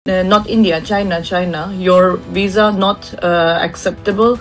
Not India, China. Your visa not acceptable.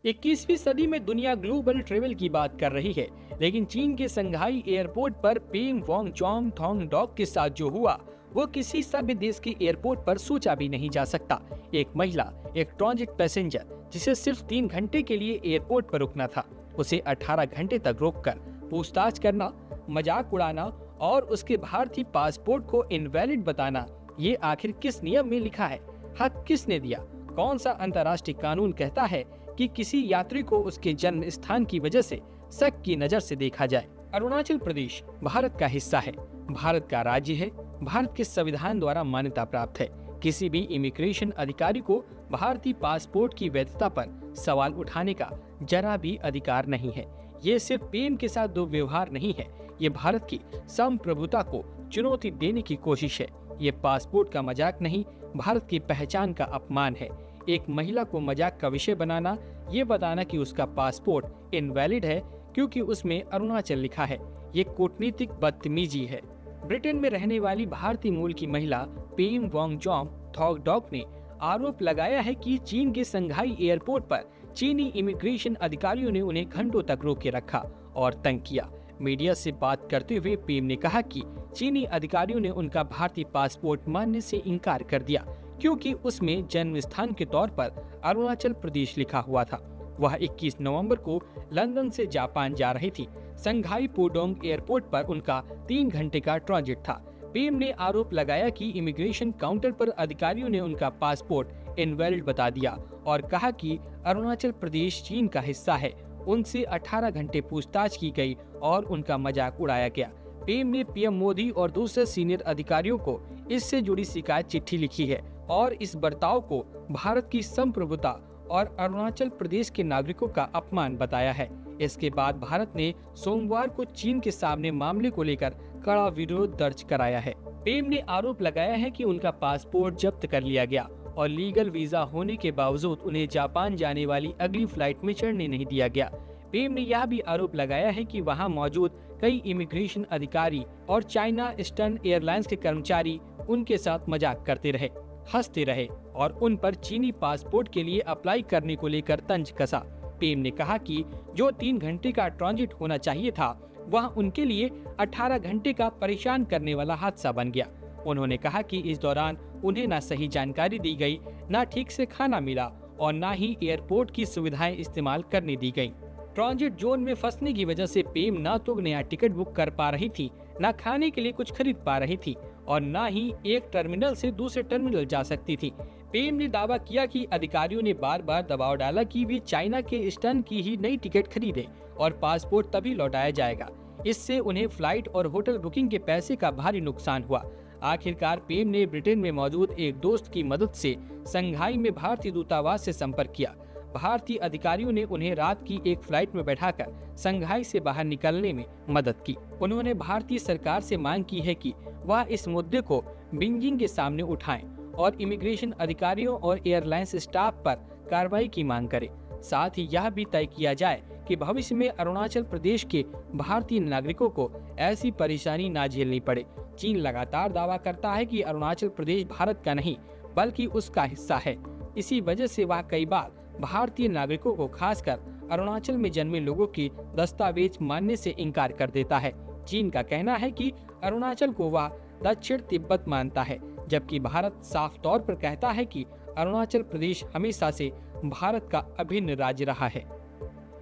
21वीं सदी में दुनिया ग्लोबल ट्रेवल की बात कर रही है, लेकिन चीन के संघाई एयरपोर्ट पर पेंग वोंग चोंग थोंग डॉग के साथ जो हुआ वो किसी सभ्य देश के एयरपोर्ट पर सोचा भी नहीं जा सकता। एक महिला, एक ट्रांजिट पैसेंजर जिसे सिर्फ 3 घंटे के लिए एयरपोर्ट पर रुकना था, उसे 18 घंटे तक रोककर पूछताछ करना, मजाक उड़ाना और उसके भारतीय पासपोर्ट को इनवैलिड बताना, ये आखिर किस नियम में लिखा है? हक किसने दिया? कौन सा अंतर्राष्ट्रीय कानून कहता है कि किसी यात्री को उसके जन्म स्थान की वजह से शक की नजर से देखा जाए? अरुणाचल प्रदेश भारत का हिस्सा है, भारत का राज्य है, भारत के संविधान द्वारा मान्यता प्राप्त है। किसी भी इमिग्रेशन अधिकारी को भारतीय पासपोर्ट की वैधता पर सवाल उठाने का जरा भी अधिकार नहीं है। ये सिर्फ पेम के साथ दुर्व्यवहार नहीं है, ये भारत की संप्रभुता को चुनौती देने की कोशिश है। ये पासपोर्ट का मजाक नहीं, भारत की पहचान का अपमान है। एक महिला को मजाक का विषय बनाना, ये बताना कि उसका पासपोर्ट इनवैलिड है क्योंकि उसमें अरुणाचल लिखा है, ये कूटनीतिक बदतमीजी है। ब्रिटेन में रहने वाली भारतीय मूल की महिला पेम वोंग चोंग थोंग डॉग ने आरोप लगाया है कि चीन के संघाई एयरपोर्ट पर चीनी इमिग्रेशन अधिकारियों ने उन्हें घंटों तक रोके रखा और तंग किया। मीडिया से बात करते हुए पेम ने कहा कि चीनी अधिकारियों ने उनका भारतीय पासपोर्ट मानने से इनकार कर दिया क्योंकि उसमें जन्म स्थान के तौर पर अरुणाचल प्रदेश लिखा हुआ था। वह 21 नवंबर को लंदन से जापान जा रही थी। संघाई पुडोंग एयरपोर्ट पर उनका 3 घंटे का ट्रांजिट था। पेम ने आरोप लगाया कि इमिग्रेशन काउंटर पर अधिकारियों ने उनका पासपोर्ट इनवैलिड बता दिया और कहा कि अरुणाचल प्रदेश चीन का हिस्सा है। उनसे 18 घंटे पूछताछ की गई और उनका मजाक उड़ाया गया। पेम ने पीएम मोदी और दूसरे सीनियर अधिकारियों को इससे जुड़ी शिकायत चिट्ठी लिखी है और इस बर्ताव को भारत की संप्रभुता और अरुणाचल प्रदेश के नागरिकों का अपमान बताया है। इसके बाद भारत ने सोमवार को चीन के सामने मामले को लेकर कड़ा विरोध दर्ज कराया है। पेम ने आरोप लगाया है कि उनका पासपोर्ट जब्त कर लिया गया और लीगल वीजा होने के बावजूद उन्हें जापान जाने वाली अगली फ्लाइट में चढ़ने नहीं दिया गया। पेम ने यह भी आरोप लगाया है कि वहां मौजूद कई इमिग्रेशन अधिकारी और चाइना ईस्टर्न एयरलाइंस के कर्मचारी उनके साथ मजाक करते रहे, हंसते रहे और उन पर चीनी पासपोर्ट के लिए अप्लाई करने को लेकर तंज कसा। पेम ने कहा कि जो 3 घंटे का ट्रांजिट होना चाहिए था, वह उनके लिए 18 घंटे का परेशान करने वाला हादसा बन गया। उन्होंने कहा कि इस दौरान उन्हें न सही जानकारी दी गई, न ठीक से खाना मिला और न ही एयरपोर्ट की सुविधाएं इस्तेमाल करने दी गयी। ट्रांजिट जोन में फंसने की वजह से पेम न तो नया टिकट बुक कर पा रही थी, न खाने के लिए कुछ खरीद पा रही थी और न ही एक टर्मिनल से दूसरे टर्मिनल जा सकती थी। पेम ने दावा किया कि अधिकारियों ने बार बार दबाव डाला कि वे चाइना के ईस्टर्न की ही नई टिकट खरीदे और पासपोर्ट तभी लौटाया जाएगा। इससे उन्हें फ्लाइट और होटल बुकिंग के पैसे का भारी नुकसान हुआ। आखिरकार पेम ने ब्रिटेन में मौजूद एक दोस्त की मदद से संघाई में भारतीय दूतावास से संपर्क किया। भारतीय अधिकारियों ने उन्हें रात की एक फ्लाइट में बैठाकर संघाई से बाहर निकलने में मदद की। उन्होंने भारतीय सरकार से मांग की है कि वह इस मुद्दे को बीजिंग के सामने उठाएं और इमिग्रेशन अधिकारियों और एयरलाइंस स्टाफ पर कार्रवाई की मांग करे। साथ ही यह भी तय किया जाए कि भविष्य में अरुणाचल प्रदेश के भारतीय नागरिकों को ऐसी परेशानी न झेलनी पड़े। चीन लगातार दावा करता है कि अरुणाचल प्रदेश भारत का नहीं बल्कि उसका हिस्सा है। इसी वजह से वह कई बार भारतीय नागरिकों को, खासकर अरुणाचल में जन्मे लोगों की दस्तावेज मानने से इनकार कर देता है। चीन का कहना है कि अरुणाचल को वह दक्षिण तिब्बत मानता है, जबकि भारत साफ तौर पर कहता है कि अरुणाचल प्रदेश हमेशा से भारत का अभिन्न राज्य रहा है।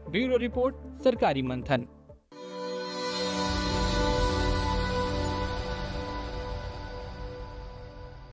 ब्यूरो रिपोर्ट, सरकारी मंथन।